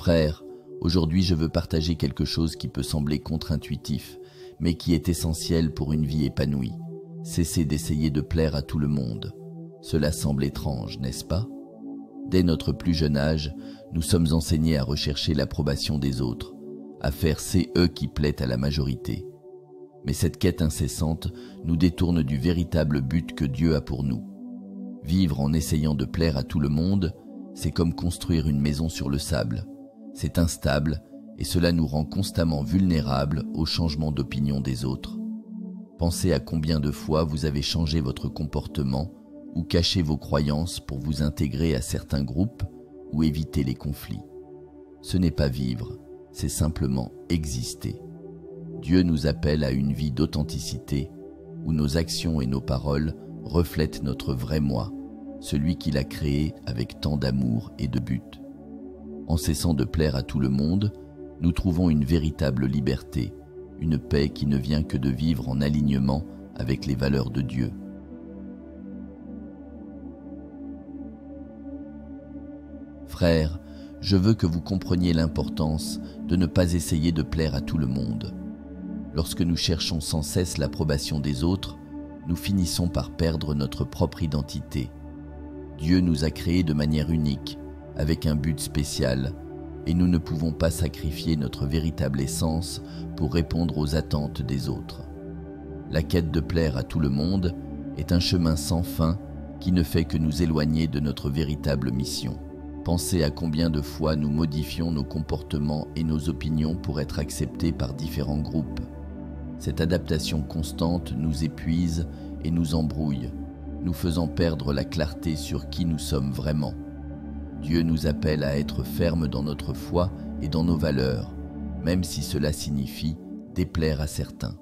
Frères, aujourd'hui je veux partager quelque chose qui peut sembler contre-intuitif, mais qui est essentiel pour une vie épanouie. Cessez d'essayer de plaire à tout le monde. Cela semble étrange, n'est-ce pas? Dès notre plus jeune âge, nous sommes enseignés à rechercher l'approbation des autres, à faire c'est eux qui plaît à la majorité. Mais cette quête incessante nous détourne du véritable but que Dieu a pour nous. Vivre en essayant de plaire à tout le monde, c'est comme construire une maison sur le sable. C'est instable et cela nous rend constamment vulnérables au changement d'opinion des autres. Pensez à combien de fois vous avez changé votre comportement ou caché vos croyances pour vous intégrer à certains groupes ou éviter les conflits. Ce n'est pas vivre, c'est simplement exister. Dieu nous appelle à une vie d'authenticité où nos actions et nos paroles reflètent notre vrai moi, celui qu'il a créé avec tant d'amour et de but. En cessant de plaire à tout le monde, nous trouvons une véritable liberté, une paix qui ne vient que de vivre en alignement avec les valeurs de Dieu. Frères, je veux que vous compreniez l'importance de ne pas essayer de plaire à tout le monde. Lorsque nous cherchons sans cesse l'approbation des autres, nous finissons par perdre notre propre identité. Dieu nous a créés de manière unique, avec un but spécial, et nous ne pouvons pas sacrifier notre véritable essence pour répondre aux attentes des autres. La quête de plaire à tout le monde est un chemin sans fin qui ne fait que nous éloigner de notre véritable mission. Pensez à combien de fois nous modifions nos comportements et nos opinions pour être acceptés par différents groupes. Cette adaptation constante nous épuise et nous embrouille, nous faisant perdre la clarté sur qui nous sommes vraiment. Dieu nous appelle à être fermes dans notre foi et dans nos valeurs, même si cela signifie déplaire à certains.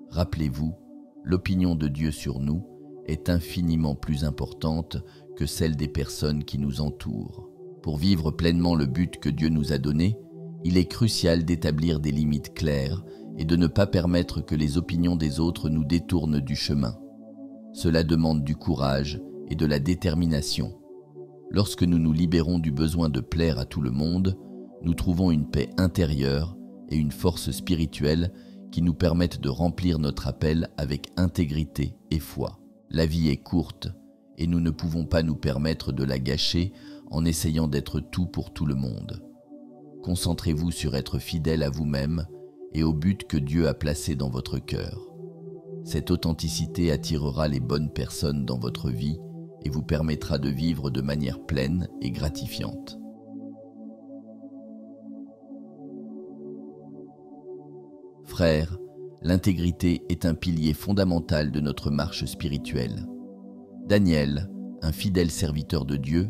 Rappelez-vous, l'opinion de Dieu sur nous est infiniment plus importante que celle des personnes qui nous entourent. Pour vivre pleinement le but que Dieu nous a donné, il est crucial d'établir des limites claires et de ne pas permettre que les opinions des autres nous détournent du chemin. Cela demande du courage et de la détermination. Lorsque nous nous libérons du besoin de plaire à tout le monde, nous trouvons une paix intérieure et une force spirituelle qui nous permettent de remplir notre appel avec intégrité et foi. La vie est courte et nous ne pouvons pas nous permettre de la gâcher en essayant d'être tout pour tout le monde. Concentrez-vous sur être fidèle à vous-même et au but que Dieu a placé dans votre cœur. Cette authenticité attirera les bonnes personnes dans votre vie et vous permettra de vivre de manière pleine et gratifiante. Frères, l'intégrité est un pilier fondamental de notre marche spirituelle. Daniel, un fidèle serviteur de Dieu,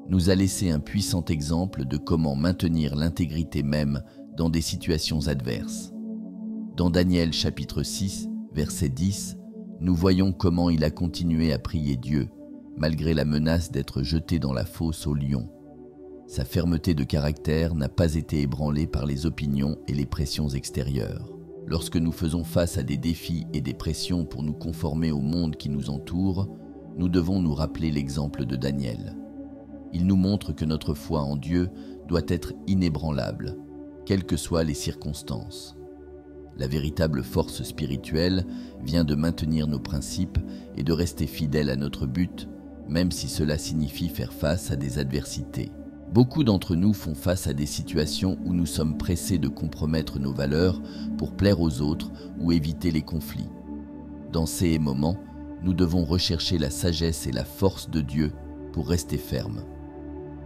nous a laissé un puissant exemple de comment maintenir l'intégrité même dans des situations adverses. Dans Daniel chapitre 6, verset 10, nous voyons comment il a continué à prier Dieu, malgré la menace d'être jeté dans la fosse aux lions. Sa fermeté de caractère n'a pas été ébranlée par les opinions et les pressions extérieures. Lorsque nous faisons face à des défis et des pressions pour nous conformer au monde qui nous entoure, nous devons nous rappeler l'exemple de Daniel. Il nous montre que notre foi en Dieu doit être inébranlable, quelles que soient les circonstances. La véritable force spirituelle vient de maintenir nos principes et de rester fidèles à notre but, même si cela signifie faire face à des adversités. Beaucoup d'entre nous font face à des situations où nous sommes pressés de compromettre nos valeurs pour plaire aux autres ou éviter les conflits. Dans ces moments, nous devons rechercher la sagesse et la force de Dieu pour rester fermes.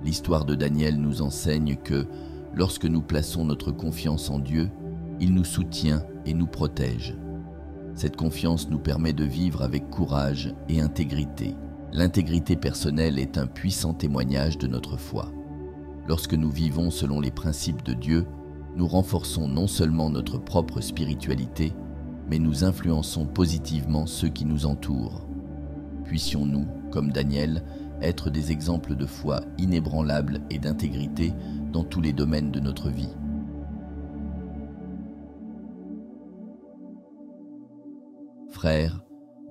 L'histoire de Daniel nous enseigne que, lorsque nous plaçons notre confiance en Dieu, il nous soutient et nous protège. Cette confiance nous permet de vivre avec courage et intégrité. L'intégrité personnelle est un puissant témoignage de notre foi. Lorsque nous vivons selon les principes de Dieu, nous renforçons non seulement notre propre spiritualité, mais nous influençons positivement ceux qui nous entourent. Puissions-nous, comme Daniel, être des exemples de foi inébranlables et d'intégrité dans tous les domaines de notre vie. Frères,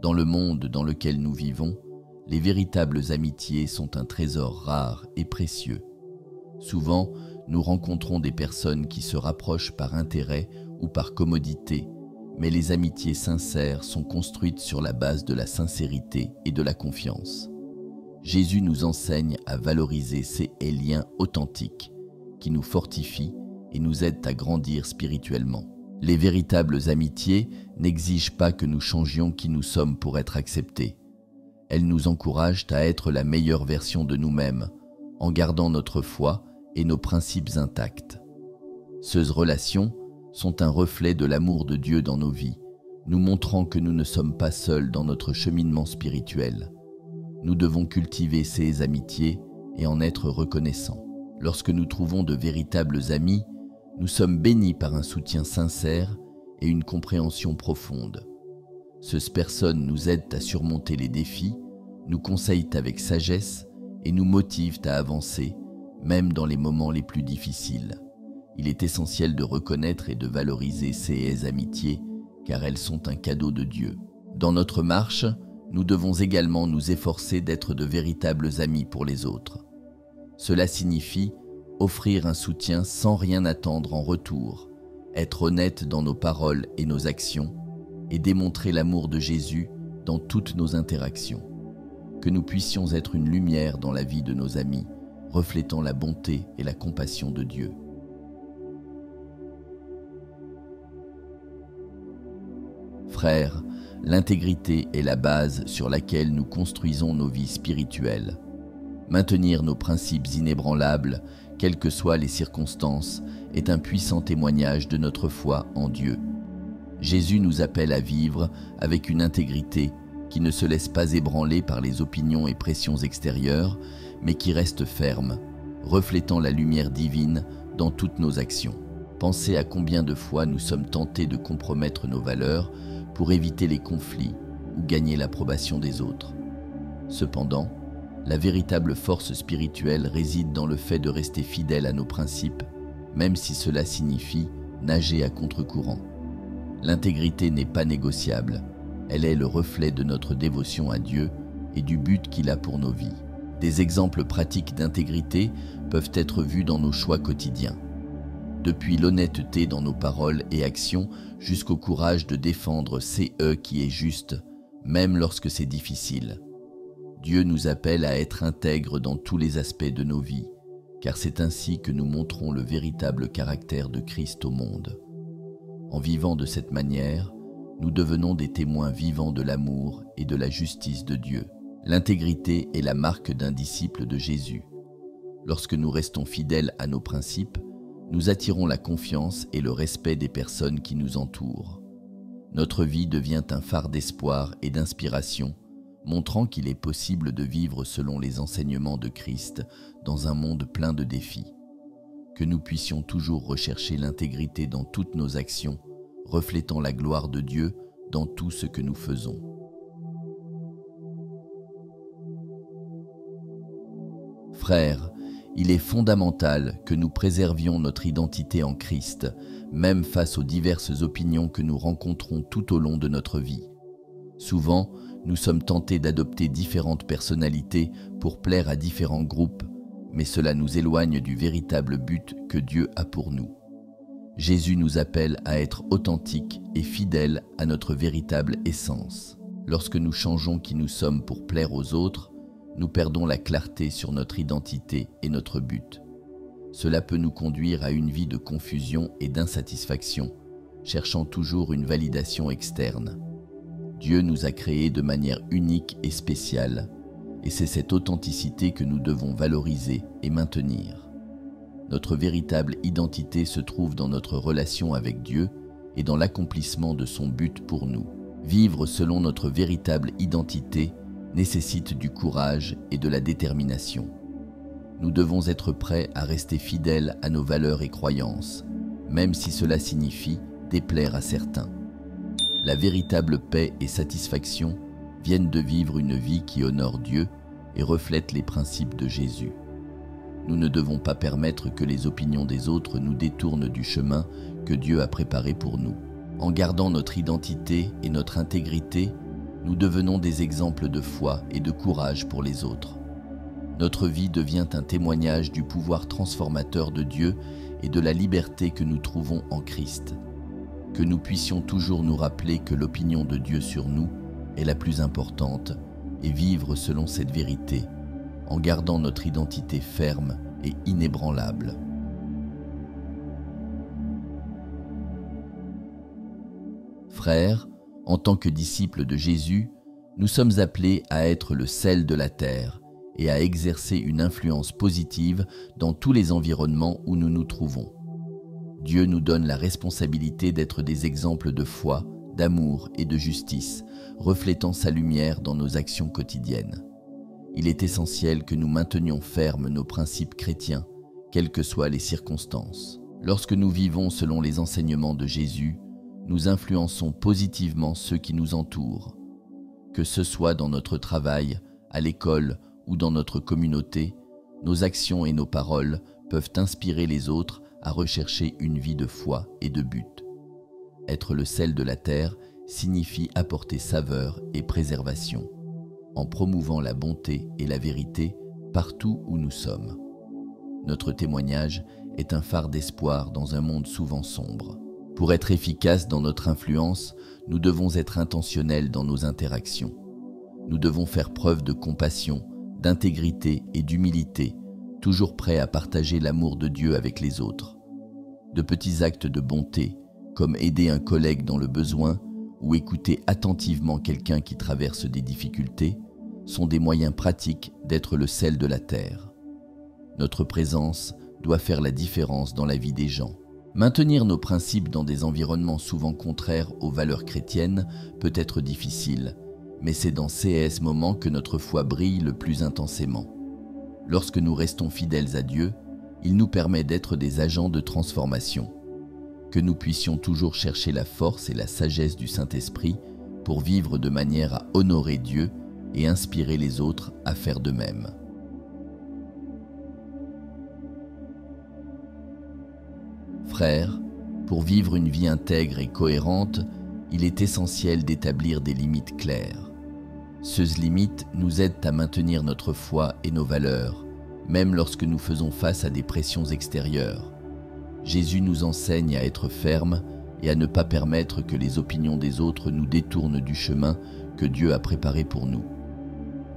dans le monde dans lequel nous vivons, les véritables amitiés sont un trésor rare et précieux. Souvent, Nous rencontrons des personnes qui se rapprochent par intérêt ou par commodité, mais les amitiés sincères sont construites sur la base de la sincérité et de la confiance. Jésus nous enseigne à valoriser ces liens authentiques qui nous fortifient et nous aident à grandir spirituellement. Les véritables amitiés n'exigent pas que nous changions qui nous sommes pour être acceptés. Elles nous encouragent à être la meilleure version de nous-mêmes, en gardant notre foi et nos principes intacts. Ces relations sont un reflet de l'amour de Dieu dans nos vies, nous montrant que nous ne sommes pas seuls dans notre cheminement spirituel. Nous devons cultiver ces amitiés et en être reconnaissants. Lorsque nous trouvons de véritables amis, nous sommes bénis par un soutien sincère et une compréhension profonde. Ces personnes nous aident à surmonter les défis, nous conseillent avec sagesse et nous motivent à avancer, même dans les moments les plus difficiles. Il est essentiel de reconnaître et de valoriser ces amitiés, car elles sont un cadeau de Dieu. Dans notre marche, nous devons également nous efforcer d'être de véritables amis pour les autres. Cela signifie offrir un soutien sans rien attendre en retour, être honnête dans nos paroles et nos actions, et démontrer l'amour de Jésus dans toutes nos interactions. Que nous puissions être une lumière dans la vie de nos amis, reflétant la bonté et la compassion de Dieu. Frères, l'intégrité est la base sur laquelle nous construisons nos vies spirituelles. Maintenir nos principes inébranlables, quelles que soient les circonstances, est un puissant témoignage de notre foi en Dieu. Jésus nous appelle à vivre avec une intégrité qui ne se laisse pas ébranler par les opinions et pressions extérieures, mais qui reste ferme, reflétant la lumière divine dans toutes nos actions. Pensez à combien de fois nous sommes tentés de compromettre nos valeurs pour éviter les conflits ou gagner l'approbation des autres. Cependant, la véritable force spirituelle réside dans le fait de rester fidèle à nos principes, même si cela signifie nager à contre-courant. L'intégrité n'est pas négociable, elle est le reflet de notre dévotion à Dieu et du but qu'il a pour nos vies. Des exemples pratiques d'intégrité peuvent être vus dans nos choix quotidiens. Depuis l'honnêteté dans nos paroles et actions jusqu'au courage de défendre ce qui est juste, même lorsque c'est difficile. Dieu nous appelle à être intègres dans tous les aspects de nos vies, car c'est ainsi que nous montrons le véritable caractère de Christ au monde. En vivant de cette manière, nous devenons des témoins vivants de l'amour et de la justice de Dieu. L'intégrité est la marque d'un disciple de Jésus. Lorsque nous restons fidèles à nos principes, nous attirons la confiance et le respect des personnes qui nous entourent. Notre vie devient un phare d'espoir et d'inspiration, montrant qu'il est possible de vivre selon les enseignements de Christ dans un monde plein de défis. Que nous puissions toujours rechercher l'intégrité dans toutes nos actions, reflétant la gloire de Dieu dans tout ce que nous faisons. Frères, il est fondamental que nous préservions notre identité en Christ, même face aux diverses opinions que nous rencontrons tout au long de notre vie. Souvent, nous sommes tentés d'adopter différentes personnalités pour plaire à différents groupes, mais cela nous éloigne du véritable but que Dieu a pour nous. Jésus nous appelle à être authentiques et fidèles à notre véritable essence. Lorsque nous changeons qui nous sommes pour plaire aux autres, nous perdons la clarté sur notre identité et notre but. Cela peut nous conduire à une vie de confusion et d'insatisfaction, cherchant toujours une validation externe. Dieu nous a créés de manière unique et spéciale, et c'est cette authenticité que nous devons valoriser et maintenir. Notre véritable identité se trouve dans notre relation avec Dieu et dans l'accomplissement de son but pour nous. Vivre selon notre véritable identité nécessite du courage et de la détermination. Nous devons être prêts à rester fidèles à nos valeurs et croyances, même si cela signifie déplaire à certains. La véritable paix et satisfaction viennent de vivre une vie qui honore Dieu et reflète les principes de Jésus. Nous ne devons pas permettre que les opinions des autres nous détournent du chemin que Dieu a préparé pour nous. En gardant notre identité et notre intégrité, nous devenons des exemples de foi et de courage pour les autres. notre vie devient un témoignage du pouvoir transformateur de Dieu et de la liberté que nous trouvons en Christ. Que nous puissions toujours nous rappeler que l'opinion de Dieu sur nous est la plus importante et vivre selon cette vérité, en gardant notre identité ferme et inébranlable. Frères, en tant que disciples de Jésus, nous sommes appelés à être le sel de la terre et à exercer une influence positive dans tous les environnements où nous nous trouvons. Dieu nous donne la responsabilité d'être des exemples de foi, d'amour et de justice, reflétant sa lumière dans nos actions quotidiennes. Il est essentiel que nous maintenions fermes nos principes chrétiens, quelles que soient les circonstances. Lorsque nous vivons selon les enseignements de Jésus, nous influençons positivement ceux qui nous entourent. Que ce soit dans notre travail, à l'école ou dans notre communauté, nos actions et nos paroles peuvent inspirer les autres à rechercher une vie de foi et de but. Être le sel de la terre signifie apporter saveur et préservation, en promouvant la bonté et la vérité partout où nous sommes. Notre témoignage est un phare d'espoir dans un monde souvent sombre. Pour être efficace dans notre influence, nous devons être intentionnels dans nos interactions. Nous devons faire preuve de compassion, d'intégrité et d'humilité, toujours prêts à partager l'amour de Dieu avec les autres. De petits actes de bonté, comme aider un collègue dans le besoin ou écouter attentivement quelqu'un qui traverse des difficultés, sont des moyens pratiques d'être le sel de la terre. Notre présence doit faire la différence dans la vie des gens. Maintenir nos principes dans des environnements souvent contraires aux valeurs chrétiennes peut être difficile, mais c'est dans ces moments que notre foi brille le plus intensément. Lorsque nous restons fidèles à Dieu, il nous permet d'être des agents de transformation. Que nous puissions toujours chercher la force et la sagesse du Saint-Esprit pour vivre de manière à honorer Dieu et inspirer les autres à faire de même. Frères, pour vivre une vie intègre et cohérente, il est essentiel d'établir des limites claires. Ces limites nous aident à maintenir notre foi et nos valeurs, même lorsque nous faisons face à des pressions extérieures. Jésus nous enseigne à être fermes et à ne pas permettre que les opinions des autres nous détournent du chemin que Dieu a préparé pour nous.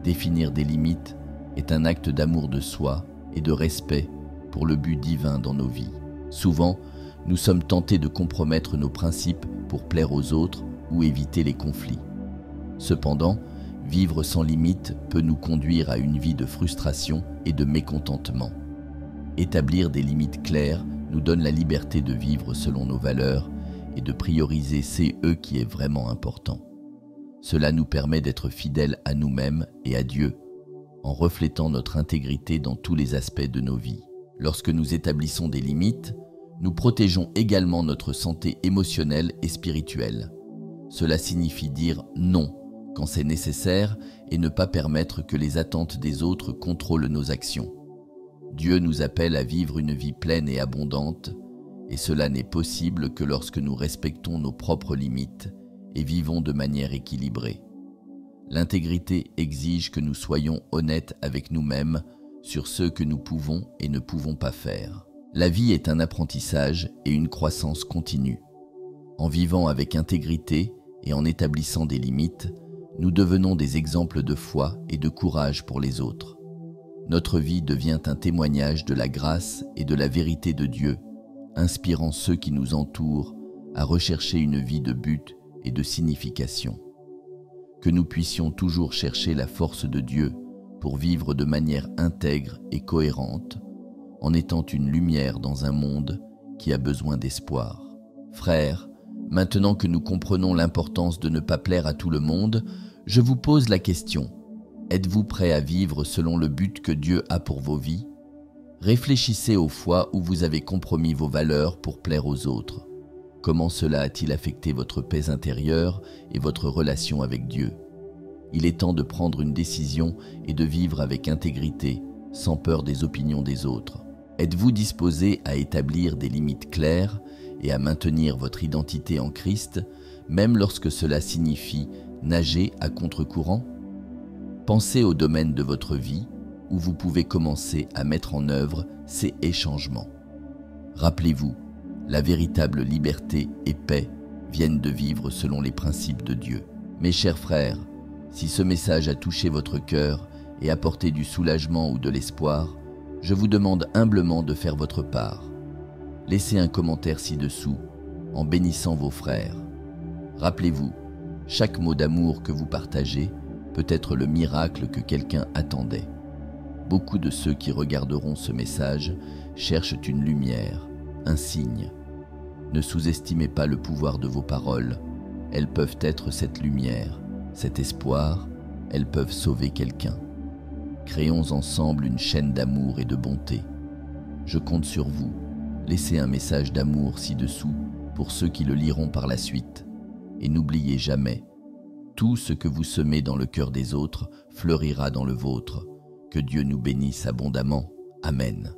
Définir des limites est un acte d'amour de soi et de respect pour le but divin dans nos vies. Souvent, nous sommes tentés de compromettre nos principes pour plaire aux autres ou éviter les conflits. Cependant, vivre sans limite peut nous conduire à une vie de frustration et de mécontentement. Établir des limites claires nous donne la liberté de vivre selon nos valeurs et de prioriser ce qui est vraiment important. Cela nous permet d'être fidèles à nous-mêmes et à Dieu, en reflétant notre intégrité dans tous les aspects de nos vies. Lorsque nous établissons des limites, nous protégeons également notre santé émotionnelle et spirituelle. Cela signifie dire non quand c'est nécessaire et ne pas permettre que les attentes des autres contrôlent nos actions. Dieu nous appelle à vivre une vie pleine et abondante, et cela n'est possible que lorsque nous respectons nos propres limites et vivons de manière équilibrée. L'intégrité exige que nous soyons honnêtes avec nous-mêmes sur ce que nous pouvons et ne pouvons pas faire. La vie est un apprentissage et une croissance continue. En vivant avec intégrité et en établissant des limites, nous devenons des exemples de foi et de courage pour les autres. Notre vie devient un témoignage de la grâce et de la vérité de Dieu, inspirant ceux qui nous entourent à rechercher une vie de but et de signification. Que nous puissions toujours chercher la force de Dieu pour vivre de manière intègre et cohérente, en étant une lumière dans un monde qui a besoin d'espoir. Frères, maintenant que nous comprenons l'importance de ne pas plaire à tout le monde, je vous pose la question: êtes-vous prêts à vivre selon le but que Dieu a pour vos vies? Réfléchissez aux fois où vous avez compromis vos valeurs pour plaire aux autres. Comment cela a-t-il affecté votre paix intérieure et votre relation avec Dieu? Il est temps de prendre une décision et de vivre avec intégrité, sans peur des opinions des autres. Êtes-vous disposé à établir des limites claires et à maintenir votre identité en Christ, même lorsque cela signifie nager à contre-courant? Pensez au domaine de votre vie, où vous pouvez commencer à mettre en œuvre ces échangements. Rappelez-vous, la véritable liberté et paix viennent de vivre selon les principes de Dieu. Mes chers frères, si ce message a touché votre cœur et apporté du soulagement ou de l'espoir, je vous demande humblement de faire votre part. Laissez un commentaire ci-dessous en bénissant vos frères. Rappelez-vous, chaque mot d'amour que vous partagez peut être le miracle que quelqu'un attendait. Beaucoup de ceux qui regarderont ce message cherchent une lumière, un signe. Ne sous-estimez pas le pouvoir de vos paroles. Elles peuvent être cette lumière, cet espoir, elles peuvent sauver quelqu'un. Créons ensemble une chaîne d'amour et de bonté. Je compte sur vous. Laissez un message d'amour ci-dessous pour ceux qui le liront par la suite. Et n'oubliez jamais, tout ce que vous semez dans le cœur des autres fleurira dans le vôtre. Que Dieu nous bénisse abondamment. Amen.